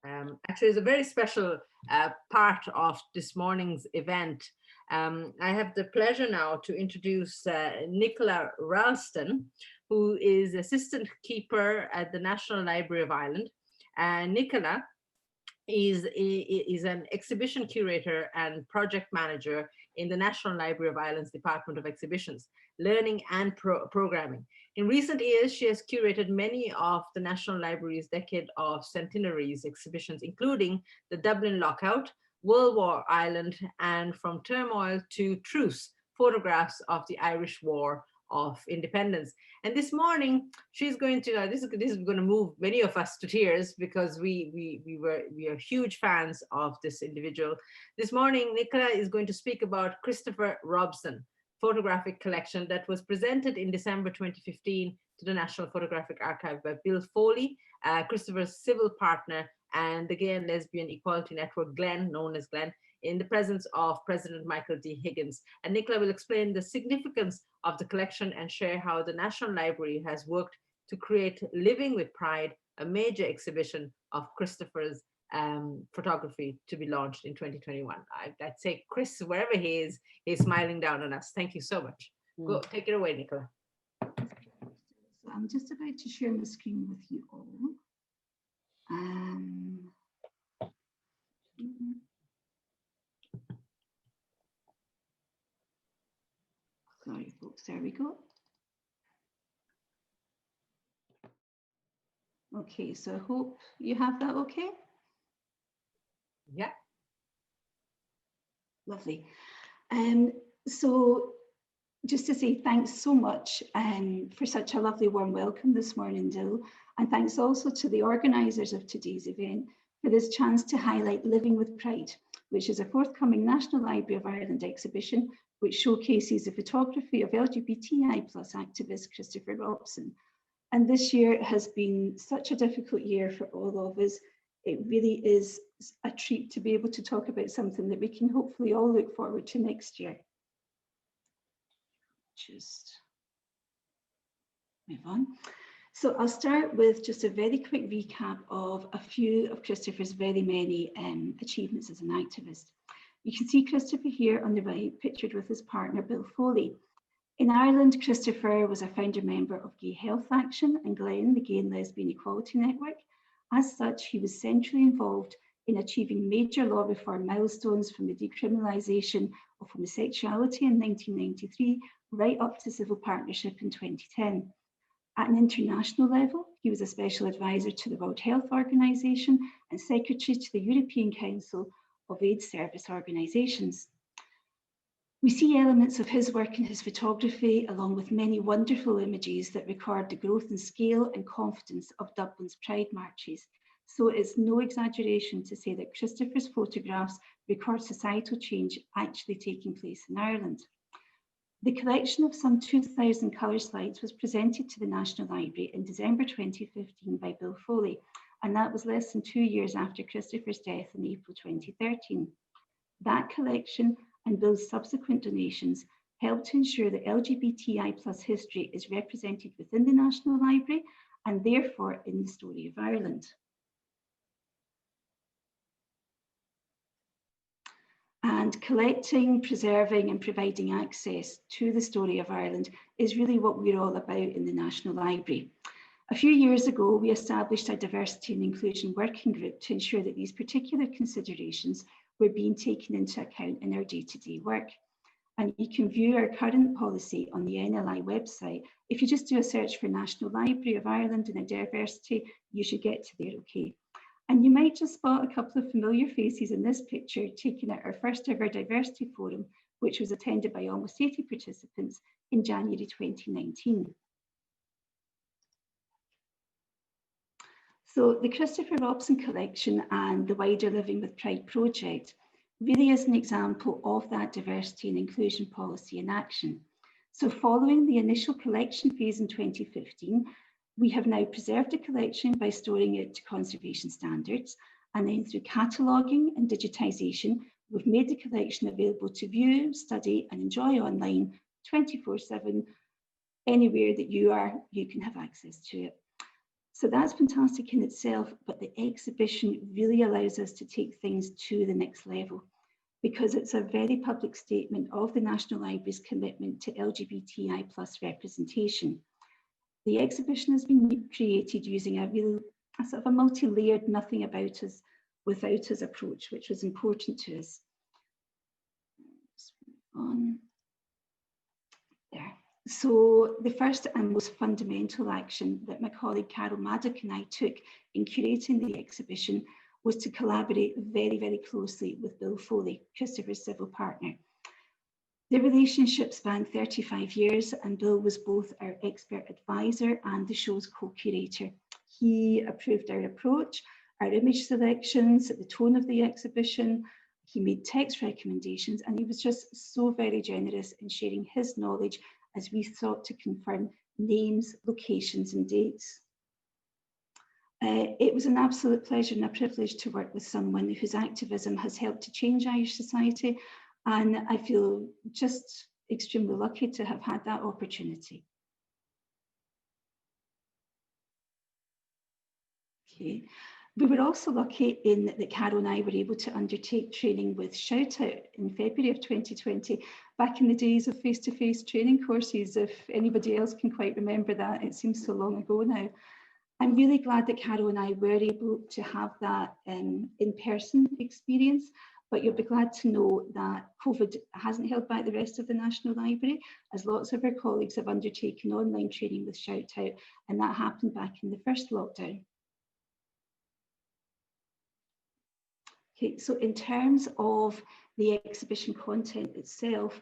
Actually, it's a very special part of this morning's event. I have the pleasure now to introduce Nicola Ralston, who is assistant keeper at the National Library of Ireland. Nicola is an exhibition curator and project manager in the National Library of Ireland's Department of Exhibitions, Learning and Programming. In recent years, she has curated many of the National Library's Decade of Centenaries exhibitions, including the Dublin Lockout, World War Ireland, and From Turmoil to Truce, photographs of the Irish War of Independence. And this morning, she's going to, this is going to move many of us to tears, because we are huge fans of this individual. This morning, Nicola is going to speak about Christopher Robson photographic collection that was presented in December 2015 to the National Photographic Archive by Bill Foley, Christopher's civil partner, and the Gay and Lesbian Equality Network, GLEN, known as GLEN, in the presence of President Michael D Higgins. And Nicola will explain the significance of the collection and share how the National Library has worked to create Living with Pride, a major exhibition of Christopher's photography to be launched in 2021. I'd say, Chris, wherever he is, he's smiling down on us. Thank you so much. Go, take it away, Nicola. So I'm just about to share the screen with you all. Sorry, folks, there we go. Okay, so I hope you have that okay. Yeah. Lovely. So just to say thanks so much for such a lovely warm welcome this morning, Dill. And thanks also to the organisers of today's event for this chance to highlight Living with Pride, which is a forthcoming National Library of Ireland exhibition which showcases the photography of LGBTI plus activist Christopher Robson. And this year has been such a difficult year for all of us. It really is a treat to be able to talk about something that we can hopefully all look forward to next year. Just move on. So I'll start with just a very quick recap of a few of Christopher's very many achievements as an activist. You can see Christopher here on the right, pictured with his partner, Bill Foley. In Ireland, Christopher was a founder member of Gay Health Action and GLEN, the Gay and Lesbian Equality Network. As such, he was centrally involved in achieving major law reform milestones, from the decriminalisation of homosexuality in 1993 right up to civil partnership in 2010. At an international level, he was a special advisor to the World Health Organization and secretary to the European Council of AIDS Service Organisations. We see elements of his work in his photography, along with many wonderful images that record the growth in scale and confidence of Dublin's Pride marches. So it's no exaggeration to say that Christopher's photographs record societal change actually taking place in Ireland. The collection of some 2,000 colour slides was presented to the National Library in December 2015 by Bill Foley, and that was less than 2 years after Christopher's death in April 2013. That collection and Bill's subsequent donations helped to ensure that LGBTI plus history is represented within the National Library and therefore in the story of Ireland. And collecting, preserving and providing access to the story of Ireland is really what we're all about in the National Library. A few years ago, we established a diversity and inclusion working group to ensure that these particular considerations were being taken into account in our day-to-day work. And you can view our current policy on the NLI website. If you just do a search for National Library of Ireland and a diversity, you should get to there, okay. And you might just spot a couple of familiar faces in this picture taken at our first ever diversity forum, which was attended by almost 80 participants in January 2019. So the Christopher Robson collection and the wider Living with Pride project really is an example of that diversity and inclusion policy in action. So following the initial collection phase in 2015, we have now preserved the collection by storing it to conservation standards, and then through cataloguing and digitisation, we've made the collection available to view, study and enjoy online 24/7. Anywhere that you are, you can have access to it. So that's fantastic in itself, but the exhibition really allows us to take things to the next level, because it's a very public statement of the National Library's commitment to LGBTI plus representation. The exhibition has been created using a sort of a multi-layered nothing about us without us approach, which was important to us. On there. So the first and most fundamental action that my colleague Carol Maddock and I took in curating the exhibition was to collaborate very, very closely with Bill Foley, Christopher's civil partner. The relationship spanned 35 years, and Bill was both our expert advisor and the show's co-curator. He approved our approach, our image selections, the tone of the exhibition. He made text recommendations, and he was just so very generous in sharing his knowledge as we sought to confirm names, locations, and dates. It was an absolute pleasure and a privilege to work with someone whose activism has helped to change Irish society, and I feel just extremely lucky to have had that opportunity. Okay. We were also lucky in that Carol and I were able to undertake training with Shout Out in February of 2020, back in the days of face-to-face training courses. If anybody else can quite remember that, it seems so long ago now. I'm really glad that Carol and I were able to have that in-person experience, but you'll be glad to know that COVID hasn't held back the rest of the National Library, as lots of our colleagues have undertaken online training with Shout Out, and that happened back in the first lockdown. Okay, so in terms of the exhibition content itself,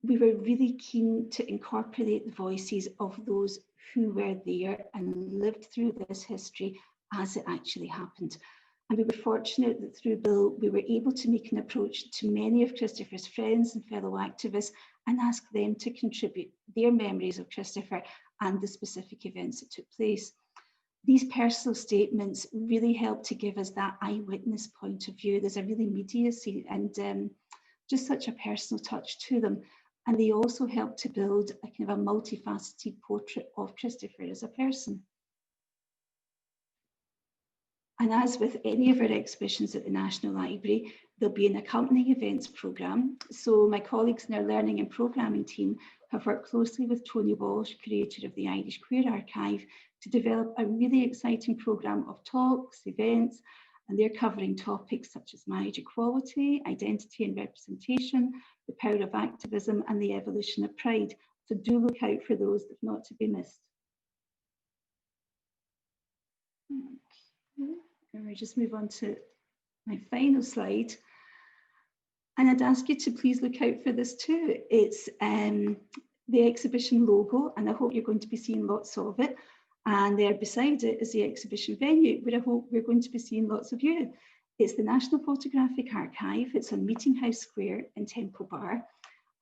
we were really keen to incorporate the voices of those who were there and lived through this history as it actually happened. And we were fortunate that through Bill, we were able to make an approach to many of Christopher's friends and fellow activists and ask them to contribute their memories of Christopher and the specific events that took place. These personal statements really help to give us that eyewitness point of view. There's a really immediacy and just such a personal touch to them. And they also help to build a kind of a multifaceted portrait of Christopher as a person. And as with any of our exhibitions at the National Library, there'll be an accompanying events programme. So my colleagues in our learning and programming team have worked closely with Tony Walsh, curator of the Irish Queer Archive, to develop a really exciting programme of talks, events, and they're covering topics such as marriage equality, identity and representation, the power of activism, and the evolution of pride. So do look out for those that are not to be missed. Okay. And we'll just move on to my final slide. And I'd ask you to please look out for this too. It's the exhibition logo, and I hope you're going to be seeing lots of it. And there beside it is the exhibition venue, where I hope we're going to be seeing lots of you. It's the National Photographic Archive. It's on Meeting House Square in Temple Bar.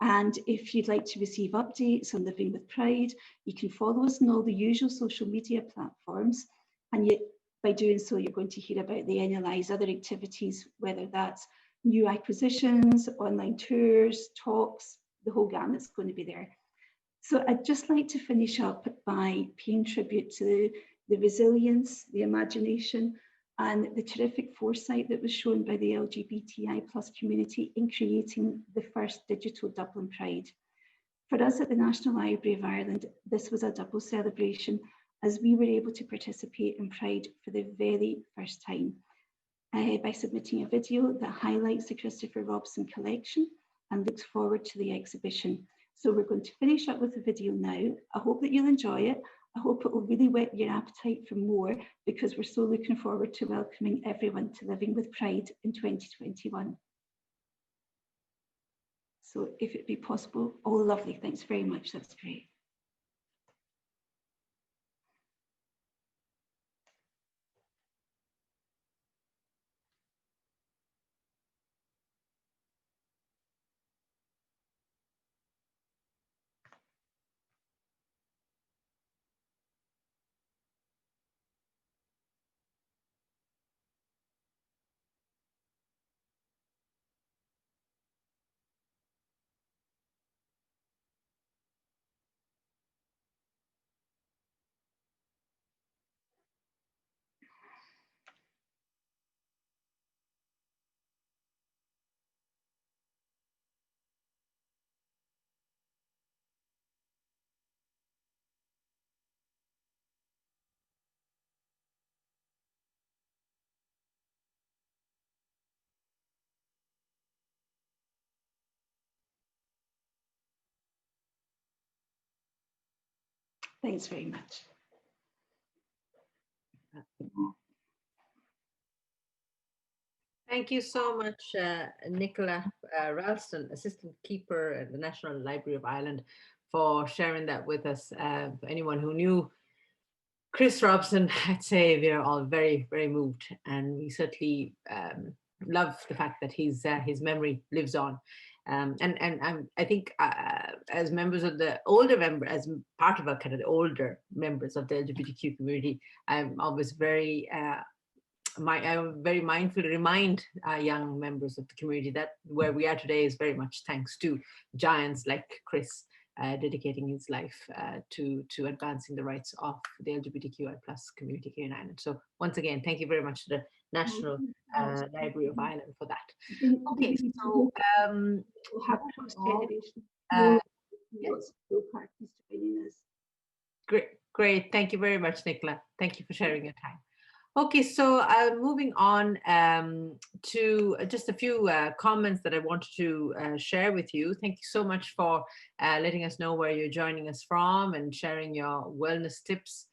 And if you'd like to receive updates on Living with Pride, you can follow us on all the usual social media platforms. And yet, by doing so, you're going to hear about the NLI's other activities, whether that's new acquisitions, online tours, talks, the whole gamut's going to be there. So I'd just like to finish up by paying tribute to the resilience, the imagination, and the terrific foresight that was shown by the LGBTI plus community in creating the first digital Dublin Pride. For us at the National Library of Ireland, this was a double celebration, as we were able to participate in Pride for the very first time by submitting a video that highlights the Christopher Robson collection and looks forward to the exhibition. So we're going to finish up with the video now. I hope that you'll enjoy it. I hope it will really whet your appetite for more, because we're so looking forward to welcoming everyone to Living with Pride in 2021. So if it be possible, oh lovely, thanks very much, that's great. Thanks very much. Thank you so much, Nicola Ralston, Assistant Keeper at the National Library of Ireland, for sharing that with us. For anyone who knew Chris Robson, I'd say we're all very, very moved, and we certainly love the fact that his memory lives on. I think as members of the as part of a kind of the older members of the LGBTQ community, I'm always very I'm very mindful to remind young members of the community that where we are today is very much thanks to giants like Chris, dedicating his life to advancing the rights of the LGBTQI plus community here in Ireland. So once again, thank you very much to the National Library of Ireland for that. Okay, so we'll have yes. parties joining us. Great. Thank you very much, Nicola. Thank you for sharing your time. Okay, so moving on to just a few comments that I wanted to share with you. Thank you so much for letting us know where you're joining us from and sharing your wellness tips.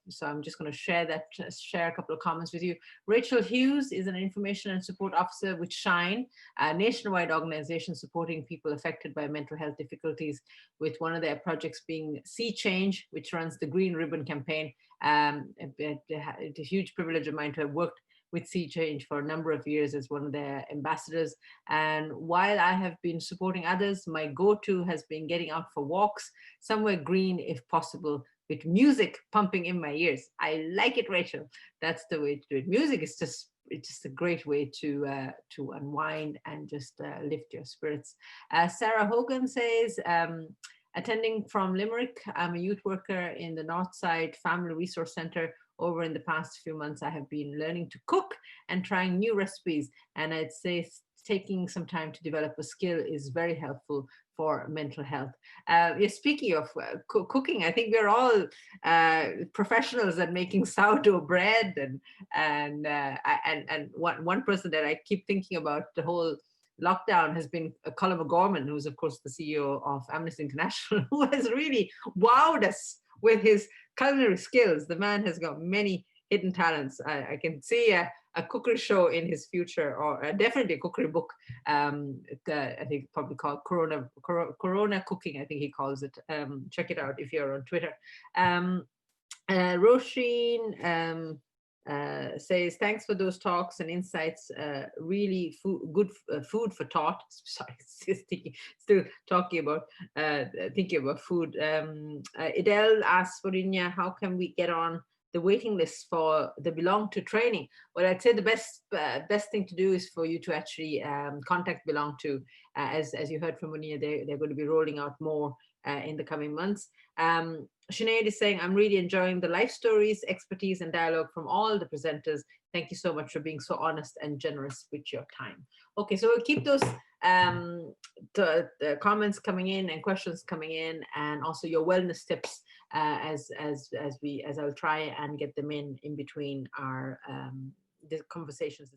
So I'm just going to share a couple of comments with you. Rachel Hughes is an information and support officer with SHINE, a nationwide organization supporting people affected by mental health difficulties, with one of their projects being Sea Change, which runs the Green Ribbon campaign. It's a huge privilege of mine to have worked with Sea Change for a number of years as one of their ambassadors. And while I have been supporting others, my go-to has been getting out for walks, somewhere green if possible, with music pumping in my ears. I like it, Rachel. That's the way to do it. Music is just a great way to unwind and just lift your spirits. Sarah Hogan says, attending from Limerick, I'm a youth worker in the Northside Family Resource Centre. Over in the past few months, I have been learning to cook and trying new recipes. And I'd say taking some time to develop a skill is very helpful for mental health. Speaking of cooking, I think we're all professionals at making sourdough bread, and one person that I keep thinking about the whole lockdown has been Colm O'Gorman, who's of course the CEO of Amnesty International, who has really wowed us with his culinary skills. The man has got many hidden talents. I can see a cookery show in his future, or definitely a cookery book. I think probably called Corona Cooking, I think he calls it. Check it out if you're on Twitter. Roisin says, thanks for those talks and insights. Really good food for thought. Sorry, still talking about thinking about food. Idel asks Forinia, how can we get on the waiting list for the Belong To training? Well, I'd say the best thing to do is for you to actually contact Belong To. As you heard from Munia, they're going to be rolling out more in the coming months. Sinead is saying, I'm really enjoying the life stories, expertise, and dialogue from all the presenters. Thank you so much for being so honest and generous with your time. Okay, so we'll keep those the comments coming in and questions coming in, and also your wellness tips as I'll try and get them in between our conversations.